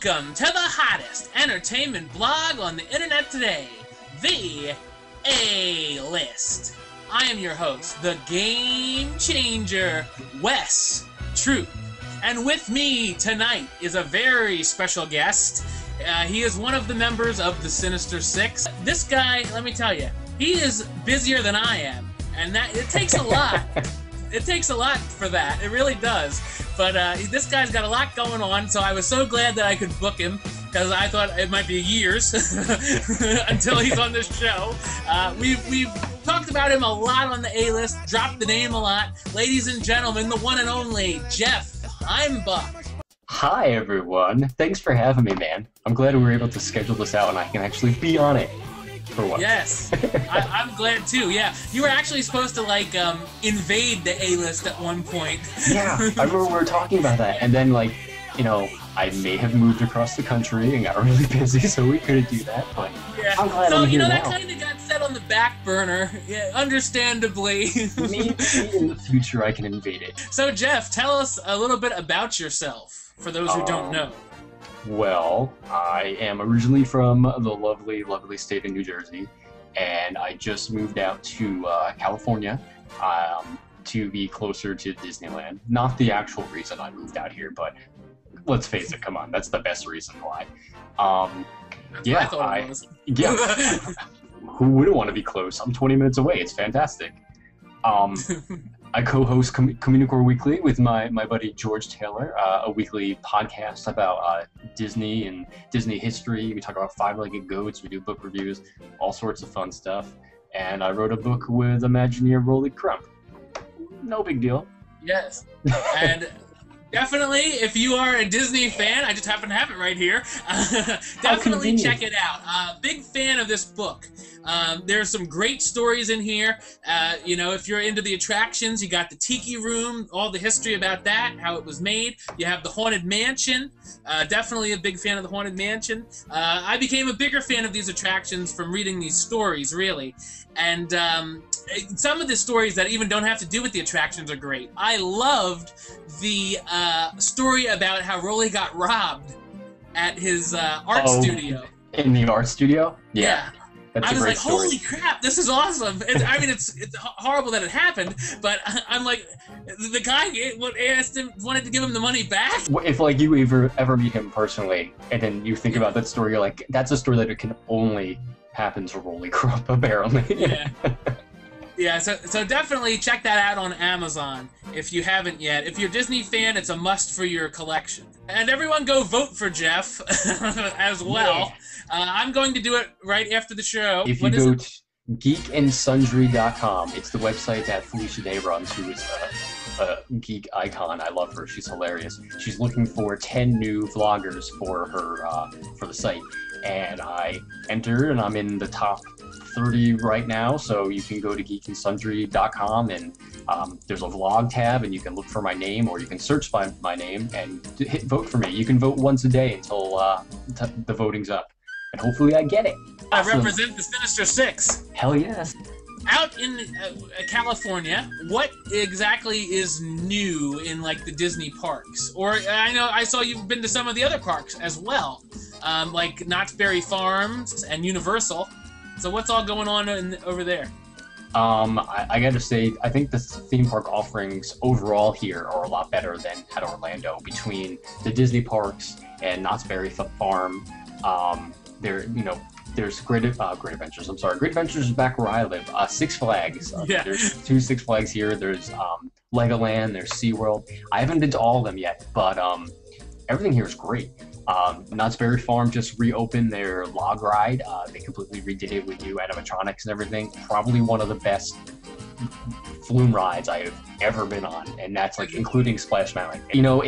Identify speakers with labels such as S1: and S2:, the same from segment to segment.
S1: Welcome to the hottest entertainment blog on the internet today, the A-List. I am your host, the Game Changer, Wes Truth. And with me tonight is a very special guest. He is one of the members of the Sinister Six. This guy, let me tell you, he is busier than I am, and that it takes a lot. It takes a lot for that. It really does. But this guy's got a lot going on, so I was so glad that I could book him, because I thought it might be years until he's on this show. We've talked about him a lot on the A-List, dropped the name a lot. Ladies and gentlemen, the one and only Jeff Heimbuch.
S2: Hi, everyone. Thanks for having me, man. I'm glad we were able to schedule this out and I can actually be on it. For once.
S1: Yes, I'm glad too. Yeah, you were actually supposed to like invade the A-List at one point.
S2: Yeah, I remember we were talking about that, and then like, you know, I may have moved across the country and got really busy, so we couldn't do that. But
S1: yeah,
S2: I'm glad
S1: so
S2: I'm
S1: you
S2: here
S1: know
S2: now.
S1: that kind of got set on the back burner. Yeah, understandably.
S2: Maybe in the future I can invade it.
S1: So Jeff, tell us a little bit about yourself for those who don't know.
S2: Well, I am originally from the lovely, lovely state of New Jersey, and I just moved out to California to be closer to Disneyland. Not the actual reason I moved out here, but let's face it, come on, that's the best reason why. Yeah,
S1: I thought it was.
S2: Yeah. Who wouldn't want to be close? I'm 20 minutes away. It's fantastic. I co-host Commuincore Weekly with my buddy George Taylor, a weekly podcast about Disney and Disney history. We talk about five-legged goats, we do book reviews, all sorts of fun stuff. And I wrote a book with Imagineer Rolly Crump. No big deal.
S1: Yes. And definitely, if you are a Disney fan, I just happen to have it right here, definitely check it out. Big fan of this book. There's some great stories in here. You know, if you're into the attractions, you got the Tiki Room, all the history about that, how it was made. You have the Haunted Mansion. Definitely a big fan of the Haunted Mansion. I became a bigger fan of these attractions from reading these stories, really. And some of the stories that even don't have to do with the attractions are great. I loved the story about how Rolly got robbed at his art studio.
S2: In the art studio?
S1: Yeah.
S2: That's
S1: I was like,
S2: story.
S1: holy crap, this is awesome. I mean, it's horrible that it happened, but I'm like, the guy wanted to give him the money back.
S2: If like you ever meet him personally, and then you think about that story, you're like, that's a story that it can only happen to Rolly Crump, apparently.
S1: Yeah. Yeah, so definitely check that out on Amazon if you haven't yet. If you're a Disney fan, it's a must for your collection. And everyone go vote for Jeff as well.
S2: Yeah.
S1: I'm going to do it right after the show.
S2: If you go to geekandsundry.com, it's the website that Felicia Day runs, who is a geek icon. I love her. She's hilarious. She's looking for 10 new vloggers for her for the site. And I entered, and I'm in the top 30 right now, so you can go to geekandsundry.com, and there's a vlog tab, and you can look for my name, or you can search by my name and hit vote for me. You can vote once a day until the voting's up, and hopefully I get it.
S1: I represent the Sinister Six.
S2: Hell yes.
S1: Out in California, what exactly is new in like the Disney parks? Or I know I saw you've been to some of the other parks as well, like Knott's Berry Farms and Universal. So what's all going on over there?
S2: I gotta say, I think the theme park offerings overall here are a lot better than at Orlando. Between the Disney parks and Knott's Berry Farm, there's Great Adventures. I'm sorry, Great Adventures is back where I live. Six Flags.
S1: Yeah.
S2: There's 2 Six Flags here. There's Legoland. There's SeaWorld. I haven't been to all of them yet, but everything here is great. Knott's Berry Farm just reopened their log ride. They completely redid it with new animatronics and everything. Probably one of the best flume rides I have ever been on, and that's like including Splash Mountain. You know,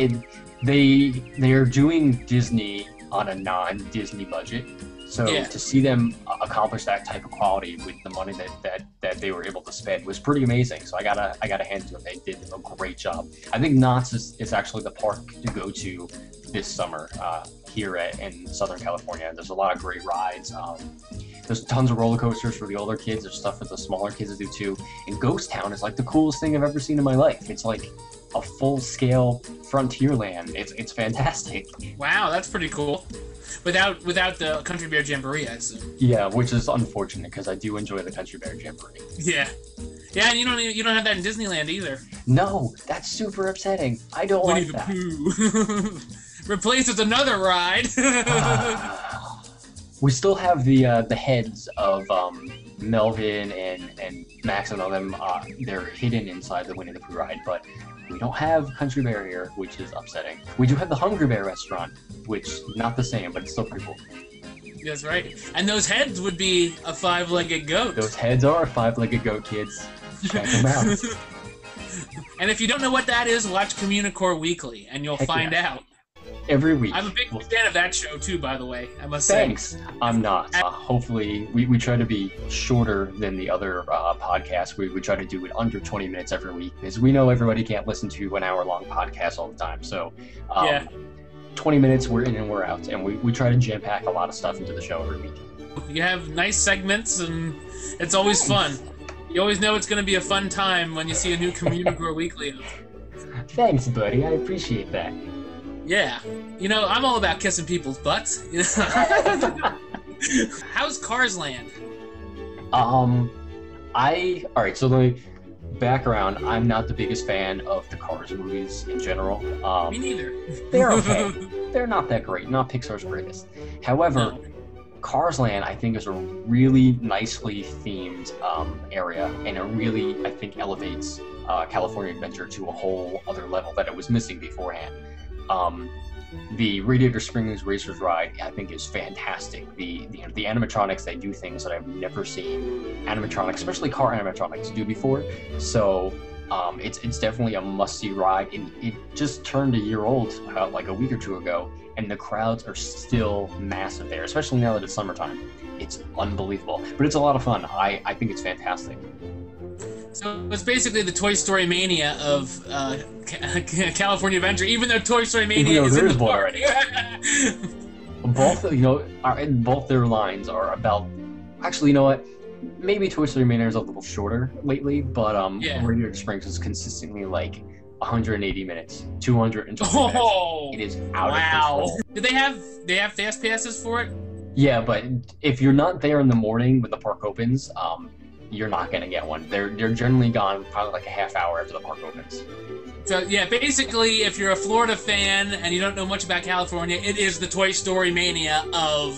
S2: they're doing Disney on a non-Disney budget. So to see them accomplish that type of quality with the money that they were able to spend was pretty amazing. So I gotta hand it to them. They did a great job. I think Knott's is actually the park to go to this summer here in Southern California. There's a lot of great rides. There's tons of roller coasters for the older kids. There's stuff for the smaller kids to do too. And Ghost Town is like the coolest thing I've ever seen in my life. It's like a full-scale Frontierland. It's fantastic.
S1: Wow, that's pretty cool. Without the Country Bear Jamboree, I assume.
S2: Yeah, which is unfortunate because I do enjoy the Country Bear Jamboree.
S1: Yeah, and you don't have that in Disneyland either.
S2: No, that's super upsetting. I don't like that.
S1: Replaced with another ride.
S2: We still have the heads of Melvin and Max and all them. They're hidden inside the Winnie the Pooh ride, but we don't have Country Bear here, which is upsetting. We do have the Hungry Bear restaurant, which not the same, but it's still pretty cool.
S1: That's right. And those heads would be a 5-legged goat.
S2: Those heads are a 5-legged goat, kids. Check them out.
S1: And if you don't know what that is, watch Commuincore Weekly, and you'll find out.
S2: Every week.
S1: I'm a big fan of that show, too, by the way, I must
S2: say.
S1: Thanks.
S2: I'm not. Hopefully, we try to be shorter than the other podcasts. We try to do it under 20 minutes every week, because we know everybody can't listen to an hour-long podcast all the time. So, 20 minutes, we're in and we're out. And we try to jam-pack a lot of stuff into the show every week.
S1: You have nice segments, and it's always fun. You always know it's going to be a fun time when you see a new Commuincore Weekly.
S2: Thanks, buddy. I appreciate that.
S1: Yeah. You know, I'm all about kissing people's butts. You know? How's Cars Land?
S2: Alright, so the background, I'm not the biggest fan of the Cars movies in general.
S1: Me neither.
S2: They're okay. They're not that great. Not Pixar's greatest. However, Cars Land, I think, is a really nicely themed area, and it really, I think, elevates California Adventure to a whole other level that it was missing beforehand. The Radiator Springs Racers ride, I think, is fantastic. The animatronics, they do things that I've never seen animatronics, especially car animatronics, do before. So it's definitely a must-see ride. It just turned a year old about like a week or two ago, and the crowds are still massive there, especially now that it's summertime. It's unbelievable, but it's a lot of fun. I think it's fantastic.
S1: So it's basically the Toy Story Mania of California Adventure, even though Toy Story Mania is in the park. Both their lines are about. Actually, you know what? Maybe Toy Story Mania is a little shorter lately, but Radiator Springs is consistently like 180 minutes, 220 minutes. It is out of control. Do they have fast passes for it?
S2: Yeah, but if you're not there in the morning when the park opens, you're not going to get one. They're generally gone probably like a half hour after the park opens.
S1: So, yeah, basically, if you're a Florida fan and you don't know much about California, it is the Toy Story Mania of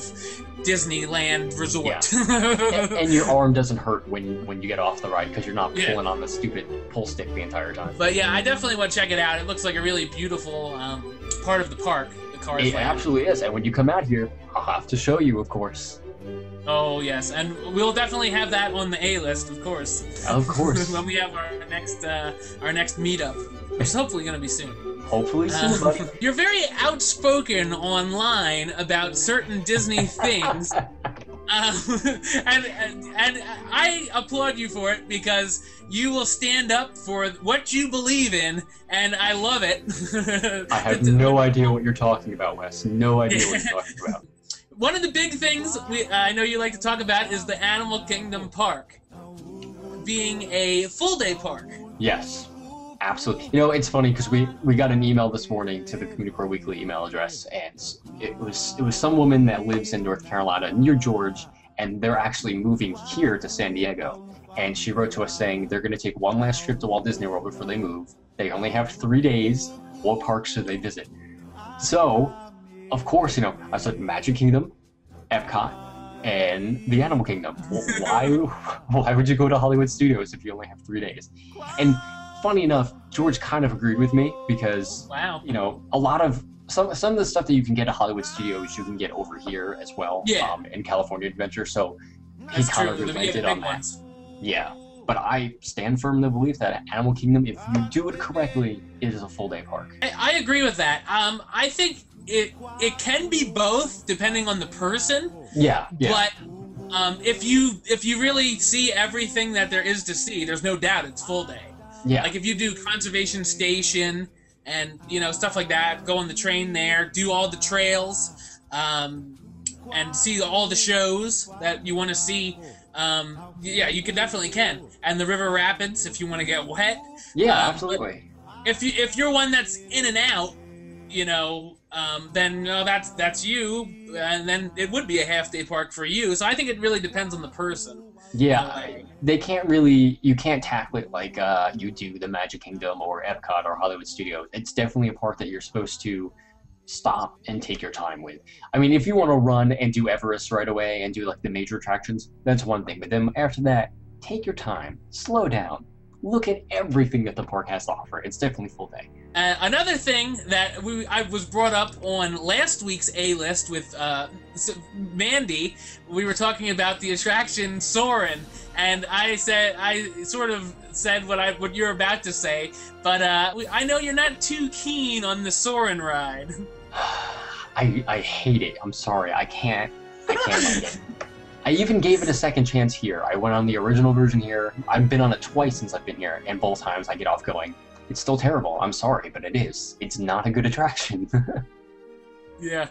S1: Disneyland Resort.
S2: Yeah. and your arm doesn't hurt when you get off the ride because you're not pulling on the stupid pull stick the entire time.
S1: But, yeah, I definitely want to check it out. It looks like a really beautiful part of the park, the Cars Land.
S2: It absolutely is. And when you come out here, I'll have to show you, of course.
S1: Oh, yes, and we'll definitely have that on the A-list, of course.
S2: Of course.
S1: When we have our next meetup, which is hopefully going to be soon.
S2: Hopefully soon, buddy.
S1: You're very outspoken online about certain Disney things, and I applaud you for it because you will stand up for what you believe in, and I love it.
S2: I have no idea what you're talking about, Wes. No idea what you're talking about.
S1: One of the big things I know you like to talk about is the Animal Kingdom Park being a full-day park.
S2: Yes, absolutely. You know, it's funny because we got an email this morning to the Commuincore Weekly email address, and it was some woman that lives in North Carolina near George, and they're actually moving here to San Diego. And she wrote to us saying they're going to take one last trip to Walt Disney World before they move. They only have 3 days. What parks should they visit? So, of course, I said Magic Kingdom, Epcot, and the Animal Kingdom. Why would you go to Hollywood Studios if you only have 3 days? And funny enough, George kind of agreed with me because, a lot of some of the stuff that you can get at Hollywood Studios, you can get over here as well in California Adventure. So he kind of relented on that. Yeah. But I stand firm in the belief that Animal Kingdom, if you do it correctly, it is a full-day park.
S1: I agree with that. I think it can be both depending on the person.
S2: Yeah.
S1: But if you really see everything that there is to see, there's no doubt it's full day.
S2: Yeah.
S1: Like if you do Conservation Station and stuff like that, go on the train there, do all the trails, and see all the shows that you want to see, yeah, you definitely can. And the river rapids, if you want to get wet.
S2: Yeah, absolutely.
S1: If you're one that's in and out, then that's you, and then it would be a half-day park for you. So I think it really depends on the person.
S2: Yeah, they can't really, you can't tackle it like you do the Magic Kingdom or Epcot or Hollywood Studios. It's definitely a park that you're supposed to stop and take your time with. I mean, if you want to run and do Everest right away and do like the major attractions, that's one thing. But then after that, take your time, slow down, look at everything that the park has to offer. It's definitely full day.
S1: Another thing that I was brought up on last week's A-list with Mandy, we were talking about the attraction Soarin', and I sort of said what you're about to say, but I know you're not too keen on the Soarin' ride.
S2: I hate it. I'm sorry. I can't like it. I even gave it a second chance here. I went on the original version here. I've been on it twice since I've been here, and both times I get off going, it's still terrible. I'm sorry, but it is. It's not a good attraction.
S1: Yeah.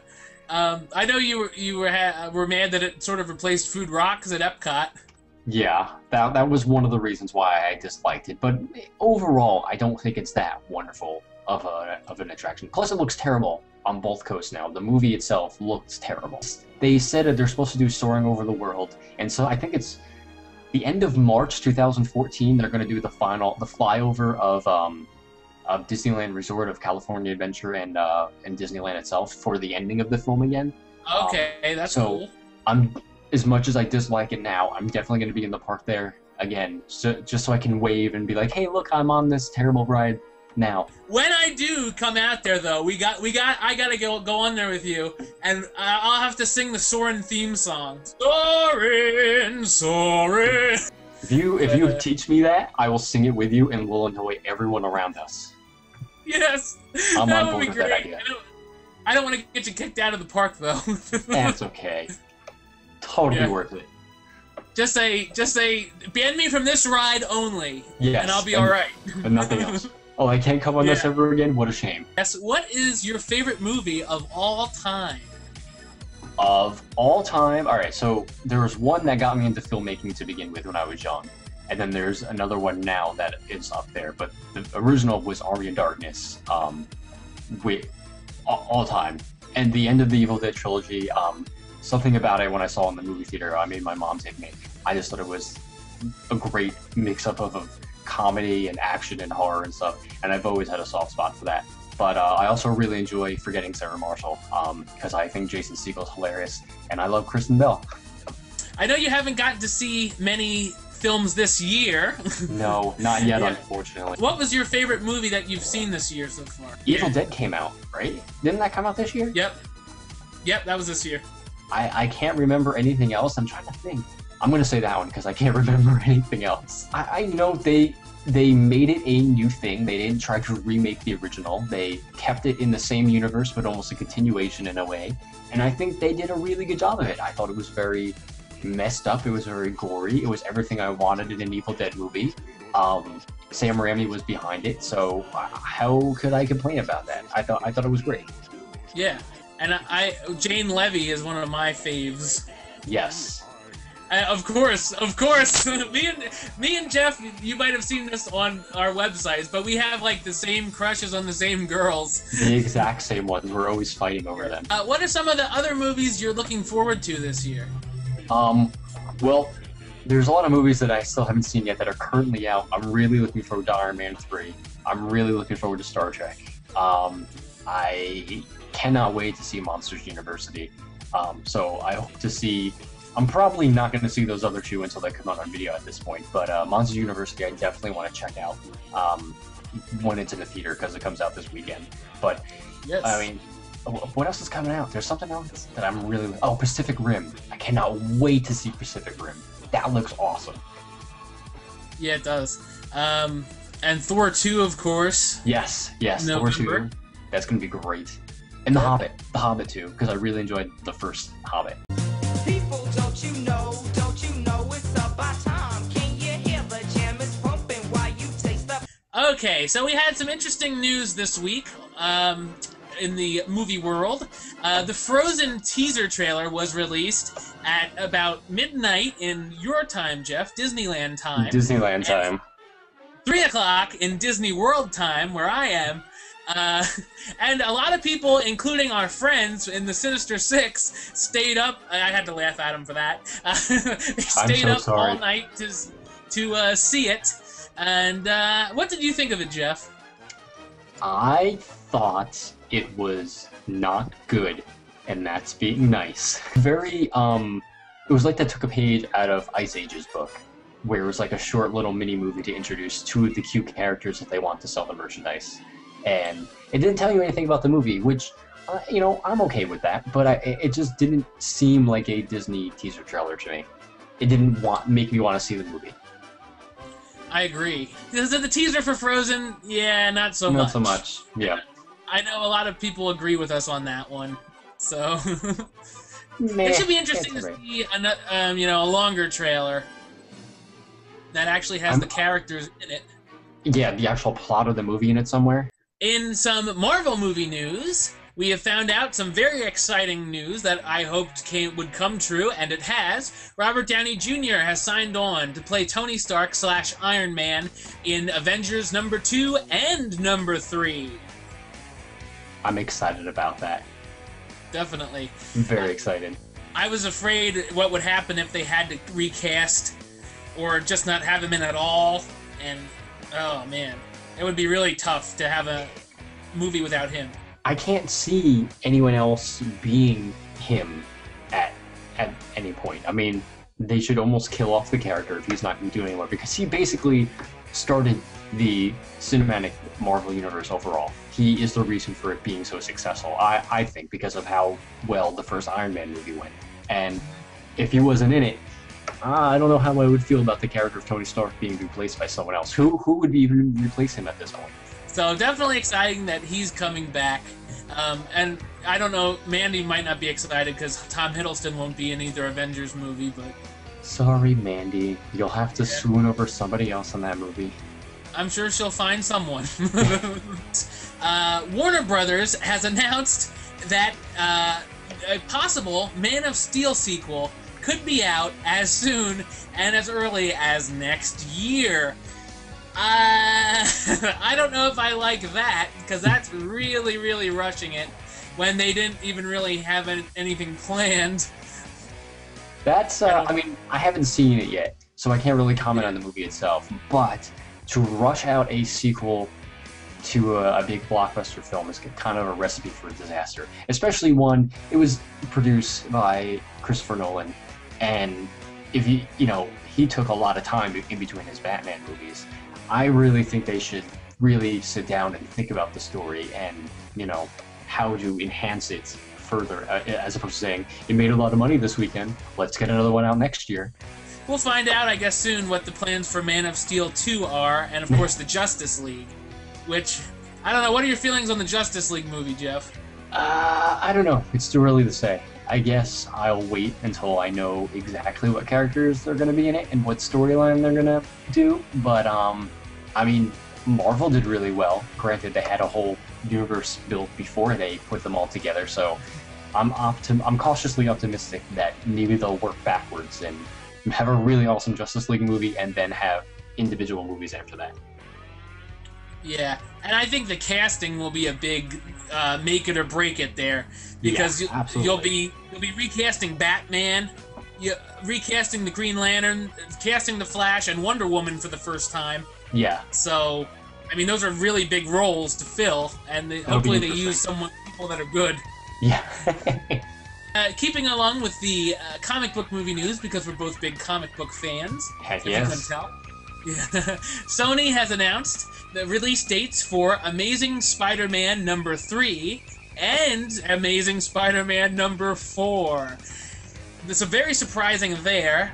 S1: I know you were mad that it sort of replaced Food Rocks at Epcot.
S2: Yeah, that was one of the reasons why I disliked it. But overall, I don't think it's that wonderful of an attraction. Plus, it looks terrible on both coasts now. The movie itself looks terrible. They said that they're supposed to do Soaring Over the World, and so I think it's the end of March 2014. They're going to do the flyover of Disneyland Resort of California Adventure and Disneyland itself for the ending of the film again.
S1: Okay, that's cool.
S2: As much as I dislike it now, I'm definitely going to be in the park there again, just so I can wave and be like, hey, look, I'm on this terrible ride now.
S1: When I do come out there, though, I gotta go on there with you, and I'll have to sing the Soarin' theme song. Soarin', Soarin'.
S2: If you teach me that, I will sing it with you, and we'll annoy everyone around us.
S1: Yes,
S2: I'm
S1: that
S2: on
S1: would
S2: board
S1: be
S2: with
S1: great.
S2: that idea.
S1: I don't want to get you kicked out of the park, though.
S2: That's okay. Totally worth it.
S1: Just say, ban me from this ride only,
S2: yes,
S1: and I'll be all right.
S2: And nothing else. Oh, I can't come on this ever again? What a shame.
S1: Yes. What is your favorite movie of all time?
S2: Of all time? Alright, so there was one that got me into filmmaking to begin with when I was young. And then there's another one now that is up there. But the original was Army of Darkness. With all time. And the end of the Evil Dead trilogy, something about it when I saw it in the movie theater, I made my mom take me. I just thought it was a great mix-up of comedy and action and horror and stuff, and I've always had a soft spot for that. But I also really enjoy Forgetting Sarah Marshall, because I think Jason Segel's hilarious, and I love Kristen Bell.
S1: I know you haven't gotten to see many films this year.
S2: No, not yet, unfortunately.
S1: What was your favorite movie that you've seen this year so far?
S2: Evil Dead came out, right? Didn't that come out this year?
S1: Yep, that was this year.
S2: I can't remember anything else. I'm trying to think. I'm going to say that one because I can't remember anything else. I know they made it a new thing. They didn't try to remake the original. They kept it in the same universe, but almost a continuation in a way. And I think they did a really good job of it. I thought it was very messed up. It was very gory. It was everything I wanted in an Evil Dead movie. Sam Raimi was behind it, so how could I complain about that? I thought it was great.
S1: Yeah, and Jane Levy is one of my faves.
S2: Yes.
S1: Of course. me and Jeff, you might have seen this on our websites, but we have like the same crushes on the same girls.
S2: The exact same ones. We're always fighting over them.
S1: What are some of the other movies you're looking forward to this year?
S2: Well, there's a lot of movies that I still haven't seen yet that are currently out. I'm really looking forward to Iron Man 3. I'm really looking forward to Star Trek. I cannot wait to see Monsters University. So I hope to see... I'm probably not going to see those other two until they come out on video at this point, but Monsters University I definitely want to check out when it's in the theater because it comes out this weekend. But,
S1: yes.
S2: I mean, what else is coming out? There's something else that I'm really... Oh, Pacific Rim. I cannot wait to see Pacific Rim. That looks awesome.
S1: Yeah, it does. And Thor 2, of course.
S2: Yes,
S1: November.
S2: Thor 2. That's going to be great. And The Hobbit too, because I really enjoyed the first Hobbit.
S3: People, don't you know it's about time. Can you hear the jam is pumping while you taste the...
S1: Okay, so we had some interesting news this week. in the movie world. The Frozen teaser trailer was released at about midnight in your time, Jeff, Disneyland time.
S2: Disneyland time.
S1: 3 o'clock in Disney World time, where I am. And a lot of people, including our friends in the Sinister Six, stayed up. I had to laugh at them for that. They stayed up all night to see it. And what did you think of it, Jeff?
S2: I thought it was not good, and that's being nice. Very, it was like that took a page out of Ice Age's book, where it was like a short little mini movie to introduce two of the cute characters that they want to sell the merchandise. And it didn't tell you anything about the movie, which, you know, I'm okay with that, but it just didn't seem like a Disney teaser trailer to me. It didn't make me want to see the movie.
S1: I agree. Is it the teaser for Frozen? Yeah, not so much.
S2: Not so much, yeah.
S1: I know a lot of people agree with us on that one, so... It should be interesting to see a longer trailer that actually has the characters in it.
S2: Yeah, the actual plot of the movie in it somewhere.
S1: In some Marvel movie news, we have found out some very exciting news that I hoped would come true, and it has. Robert Downey Jr. has signed on to play Tony Stark / Iron Man in Avengers number 2 and number 3.
S2: I'm excited about that.
S1: Definitely.
S2: I'm very excited.
S1: I was afraid what would happen if they had to recast or just not have him in at all, and oh man, it would be really tough to have a movie without him.
S2: I can't see anyone else being him at any point. I mean, they should almost kill off the character if he's not doing anymore, because he basically started the cinematic Marvel universe overall. He is the reason for it being so successful, I think, because of how well the first Iron Man movie went. And if he wasn't in it, I don't know how I would feel about the character of Tony Stark being replaced by someone else. Who would even replace him at this point?
S1: So definitely exciting that he's coming back. And I don't know, Mandy might not be excited because Tom Hiddleston won't be in either Avengers movie, but...
S2: Sorry, Mandy. You'll have to swoon over somebody else in that movie.
S1: I'm sure she'll find someone. Warner Brothers has announced that a possible Man of Steel sequel could be out as soon and as early as next year. I don't know if I like that, because that's really, really rushing it when they didn't even really have anything planned.
S2: That's, I mean, I haven't seen it yet, so I can't really comment on the movie itself, but to rush out a sequel to a big blockbuster film is kind of a recipe for disaster. Especially one, it was produced by Christopher Nolan, and if he took a lot of time in between his Batman movies. I really think they should really sit down and think about the story and, how to enhance it further, as opposed to saying, it made a lot of money this weekend, let's get another one out next year.
S1: We'll find out, I guess, soon what the plans for Man of Steel 2 are, and of course the Justice League, which, I don't know, what are your feelings on the Justice League movie, Jeff?
S2: I don't know. It's too early to say. I guess I'll wait until I know exactly what characters are going to be in it and what storyline they're going to do. But, I mean, Marvel did really well. Granted, they had a whole universe built before they put them all together, so I'm cautiously optimistic that maybe they'll work backwards and have a really awesome Justice League movie and then have individual movies after that.
S1: Yeah, and I think the casting will be a big make it or break it there, because you'll be recasting Batman, recasting the Green Lantern, casting the Flash and Wonder Woman for the first time.
S2: Yeah.
S1: So, I mean, those are really big roles to fill, and hopefully they use people that are good.
S2: Yeah.
S1: Keeping along with the comic book movie news, because we're both big comic book fans.
S2: Heck
S1: if
S2: yes.
S1: you couldn't tell. Yeah. Sony has announced the release dates for Amazing Spider-Man number 3 and Amazing Spider-Man number 4. This is very surprising there.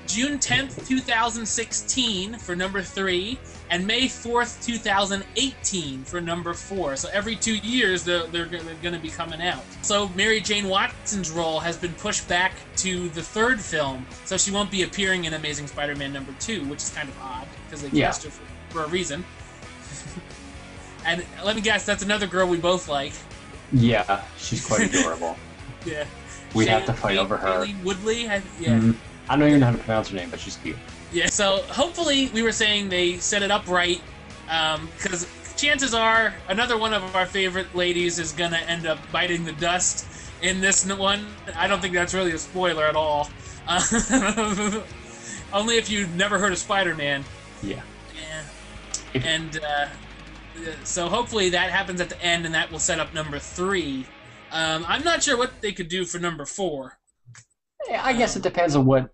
S1: June 10th, 2016 for number 3, and May 4th, 2018 for number 4. So every 2 years they're going to be coming out. So Mary Jane Watson's role has been pushed back to the 3rd film, so she won't be appearing in Amazing Spider-Man number 2, which is kind of odd, because they cast her for a reason. And let me guess, that's another girl we both like.
S2: Yeah, she's quite adorable.
S1: Yeah.
S2: We have to fight over her.
S1: Woodley? Yeah.
S2: I don't even know how to pronounce her name, but she's cute.
S1: Yeah, so hopefully we were saying they set it up right, because chances are another one of our favorite ladies is going to end up biting the dust in this one. I don't think that's really a spoiler at all. Only if you've never heard of Spider-Man.
S2: Yeah.
S1: And so hopefully that happens at the end, and that will set up number 3. I'm not sure what they could do for number 4.
S2: I guess it depends on what,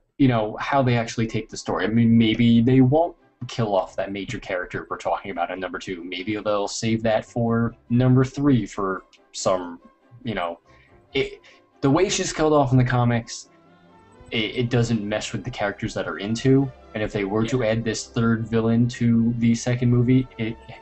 S2: how they actually take the story. I mean, maybe they won't kill off that major character we're talking about in number 2. Maybe they'll save that for number 3 for some, the way she's killed off in the comics, it doesn't mesh with the characters that are in 2. And if they were to add this third villain to the second movie,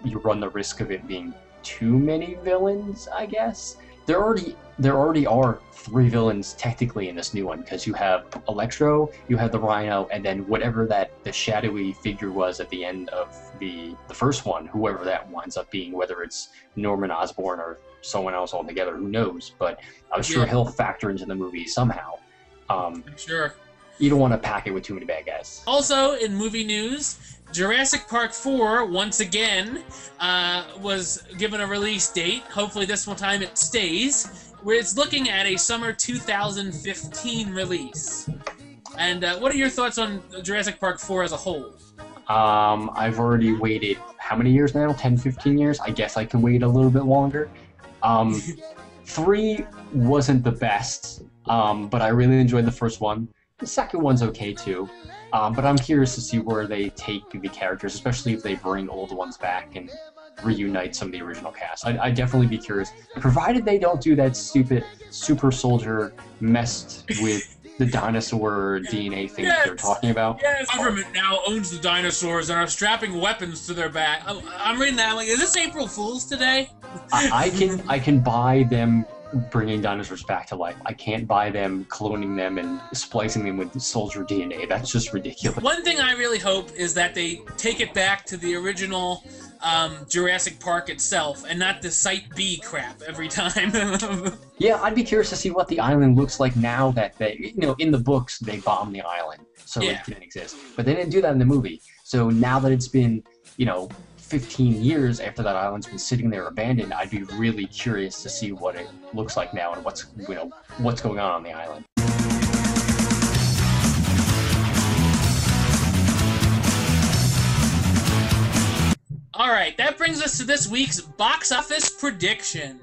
S2: you run the risk of it being too many villains, I guess. There already are 3 villains technically in this new one, because you have Electro, you have the Rhino, and then whatever the shadowy figure was at the end of the first one, whoever that winds up being, whether it's Norman Osborn or someone else altogether, who knows? But I'm sure he'll factor into the movie somehow.
S1: I'm sure.
S2: You don't want to pack it with too many bad guys.
S1: Also, in movie news, Jurassic Park 4, once again, was given a release date. Hopefully this time it stays. Where it's looking at a summer 2015 release. And what are your thoughts on Jurassic Park 4 as a whole?
S2: I've already waited, how many years now? 10, 15 years? I guess I can wait a little bit longer. 3 wasn't the best, but I really enjoyed the first one. The second one's okay too, but I'm curious to see where they take the characters, especially if they bring old ones back and reunite some of the original cast. I'd definitely be curious, provided they don't do that stupid super soldier messed with the dinosaur DNA thing that they're talking about.
S1: Yes, the government now owns the dinosaurs and are strapping weapons to their back. I'm reading that, I'm like, is this April Fool's today?
S2: I can buy them bringing dinosaurs back to life. I can't buy them cloning them and splicing them with soldier DNA. That's just ridiculous.
S1: One thing I really hope is that they take it back to the original Jurassic Park itself and not the Site B crap every time.
S2: Yeah, I'd be curious to see what the island looks like now that they, in the books, they bombed the island, so it didn't exist. But they didn't do that in the movie. So now that it's been, 15 years after that island's been sitting there abandoned, I'd be really curious to see what it looks like now and what's going on the island.
S1: All right, that brings us to this week's box office prediction.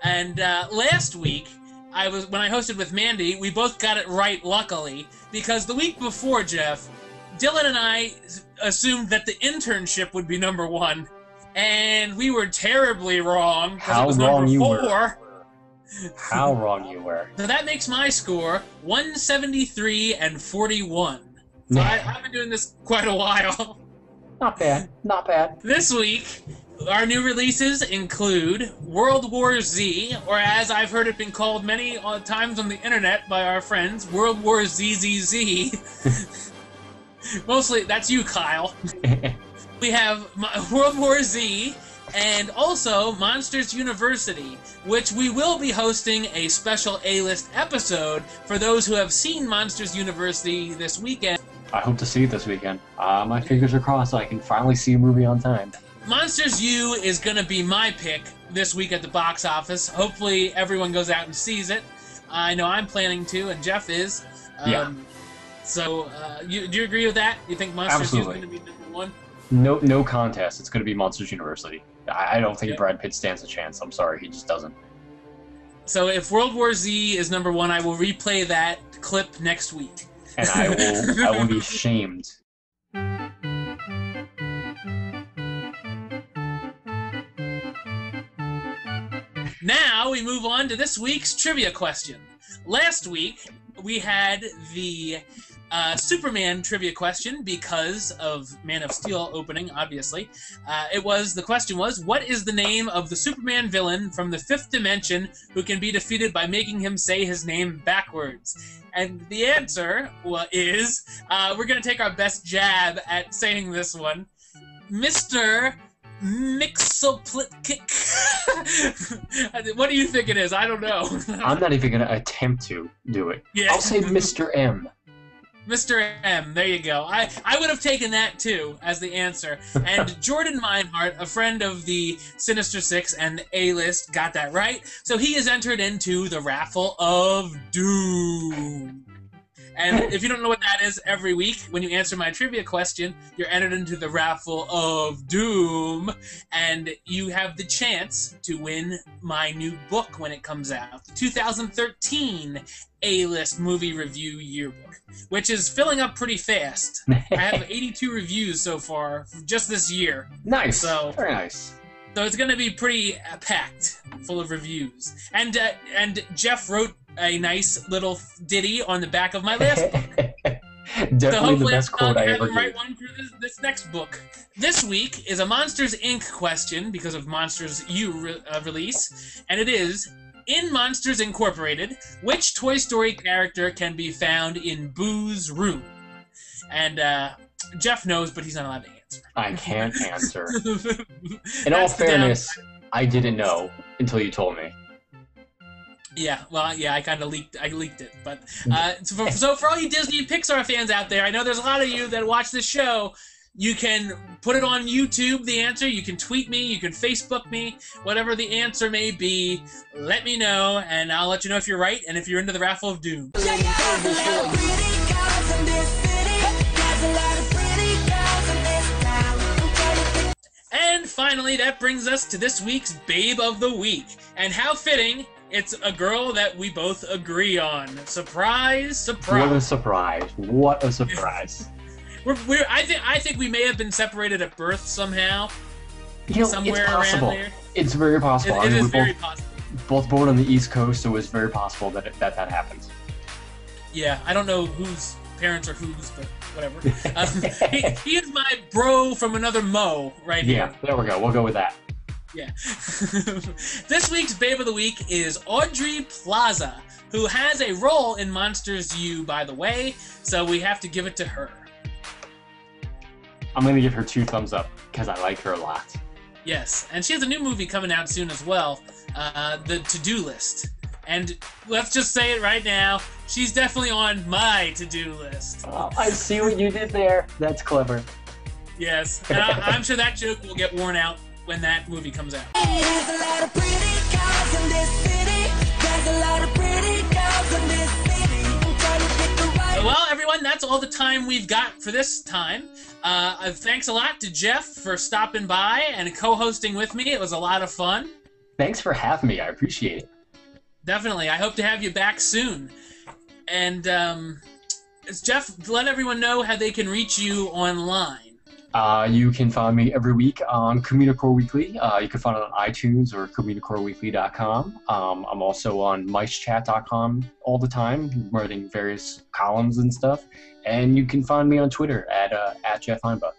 S1: And last week, when I hosted with Mandy, we both got it right, luckily, because the week before, Jeff, Dylan and I assumed that The Internship would be number 1, and we were terribly wrong.
S2: How
S1: it was
S2: wrong
S1: number
S2: you
S1: 4.
S2: were. How wrong you were.
S1: So that makes my score 173 and 41. So I've been doing this quite a while.
S2: Not bad. Not bad.
S1: This week, our new releases include World War Z, or as I've heard it been called many times on the internet by our friends, World War ZZZ. Mostly, that's you, Kyle. We have World War Z, and also Monsters University, which we will be hosting a special A-list episode for those who have seen Monsters University this weekend.
S2: I hope to see it this weekend. My fingers are crossed so I can finally see a movie on time.
S1: Monsters U is going to be my pick this week at the box office. Hopefully everyone goes out and sees it. I know I'm planning to, and Jeff is.
S2: Yeah.
S1: So, do you agree with that? You think Monsters U is going to be number 1?
S2: No contest. It's going to be Monsters University. I don't think Brad Pitt stands a chance. I'm sorry, he just doesn't.
S1: So if World War Z is number 1, I will replay that clip next week.
S2: And I will be shamed.
S1: Now we move on to this week's trivia question. Last week we had the Superman trivia question because of Man of Steel opening, obviously. The question was, what is the name of the Superman villain from the 5th dimension who can be defeated by making him say his name backwards? And the answer is, we're going to take our best jab at saying this one, Mr. Mixoplitic. What do you think it is? I don't know.
S2: I'm not even going to attempt to do it.
S1: Yeah.
S2: I'll say Mr. M.
S1: Mr. M, there you go. I would have taken that too as the answer. And Jordan Meinhardt, a friend of the Sinister Six and the A-List, got that right. So he is entered into the Raffle of Doom. And if you don't know what that is, every week when you answer my trivia question, you're entered into the Raffle of Doom, and you have the chance to win my new book when it comes out, the 2013 A-List Movie Review Yearbook, which is filling up pretty fast. I have 82 reviews so far just this year.
S2: Nice.
S1: So,
S2: very nice.
S1: So it's going to be pretty packed, full of reviews. And Jeff wrote a nice little ditty on the back of my last book.
S2: Definitely the best quote I ever
S1: write
S2: gave.
S1: one for this next book. This week is a Monsters, Inc. question because of Monsters U release, and it is, in Monsters Incorporated, which Toy Story character can be found in Boo's room? And Jeff knows, but he's not allowed to answer.
S2: I can't answer. In all fairness, I didn't know until you told me.
S1: Yeah, well, yeah, I leaked it, but so for all you Disney and Pixar fans out there, I know there's a lot of you that watch this show. You can put it on YouTube, the answer. You can tweet me, you can Facebook me, whatever the answer may be. Let me know, and I'll let you know if you're right and if you're into the Raffle of Doom. And finally, that brings us to this week's Babe of the Week. And how fitting, it's a girl that we both agree on. Surprise, surprise.
S2: What a surprise. What a surprise.
S1: I think we may have been separated at birth somehow. Somewhere
S2: it's possible.
S1: around there.
S2: It's very possible.
S1: It is very possible.
S2: Both born on the East Coast, so it's very possible that that happens.
S1: Yeah, I don't know whose parents are whose, but whatever. He is my bro from another Mo right here.
S2: Yeah, there we go. We'll go with that.
S1: Yeah. This week's Babe of the Week is Audrey Plaza, who has a role in Monsters U, by the way, so we have to give it to her.
S2: I'm going to give her 2 thumbs up, because I like her a lot.
S1: Yes, and she has a new movie coming out soon as well, The To-Do List. And let's just say it right now, she's definitely on my to-do list.
S2: Oh, I see what you did there. That's clever.
S1: Yes, and I'm sure that joke will get worn out when that movie comes out.
S3: There's a lot of pretty girls in this city. There's a lot of pretty girls in this city. I'm trying to get the right.
S1: Well, everyone, that's all the time we've got for this time. Thanks a lot to Jeff for stopping by and co-hosting with me. It was a lot of fun.
S2: Thanks for having me. I appreciate it.
S1: Definitely. I hope to have you back soon. And, Jeff, let everyone know how they can reach you online.
S2: You can find me every week on Commuincore Weekly. You can find it on iTunes or CommunicoreWeekly.com. I'm also on MiceChat.com all the time, writing various columns and stuff. And you can find me on Twitter at Jeff Heimbuch.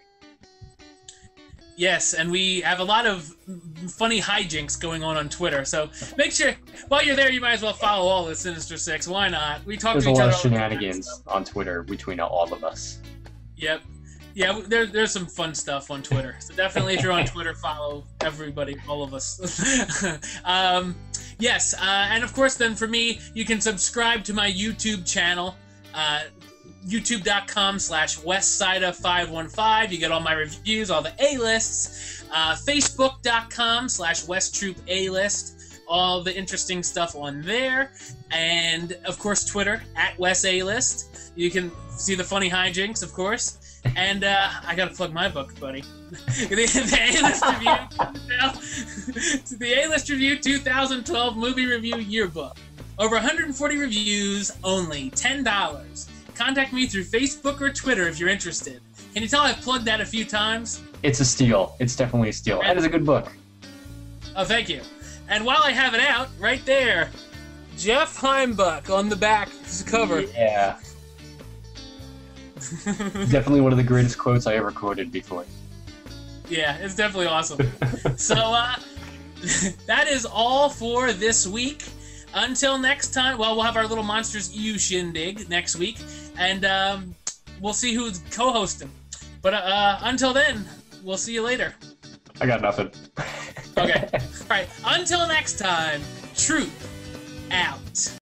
S1: Yes, and we have a lot of funny hijinks going on Twitter, so make sure, while you're there, you might as well follow all the Sinister Six. Why not? We talk
S2: There's
S1: to
S2: a
S1: each
S2: lot
S1: other
S2: of shenanigans on Twitter between all of us.
S1: Yep. Yeah, there's some fun stuff on Twitter. So definitely, if you're on Twitter, follow everybody, all of us. Yes, and of course, then for me, you can subscribe to my YouTube channel, youtube.com/Westsida515. You get all my reviews, all the A-lists. Facebook.com/WestTroopA-list. All the interesting stuff on there. And, of course, Twitter, @WesAList. You can see the funny hijinks, of course. And I gotta plug my book, buddy. The A-List Review 2012 Movie Review Yearbook. Over 140 reviews, only $10. Contact me through Facebook or Twitter if you're interested. Can you tell I've plugged that a few times?
S2: It's a steal. It's definitely a steal. And it's a good book.
S1: Oh, thank you. And while I have it out, right there, Jeff Heimbuch on the back cover.
S2: Yeah. Definitely one of the greatest quotes I ever quoted before.
S1: Yeah, it's definitely awesome. So, that is all for this week. Until next time, well, we'll have our little Monsters U shindig next week, and we'll see who's co-hosting. But until then, we'll see you later.
S2: I got nothing.
S1: Okay. All right. Until next time, truth out.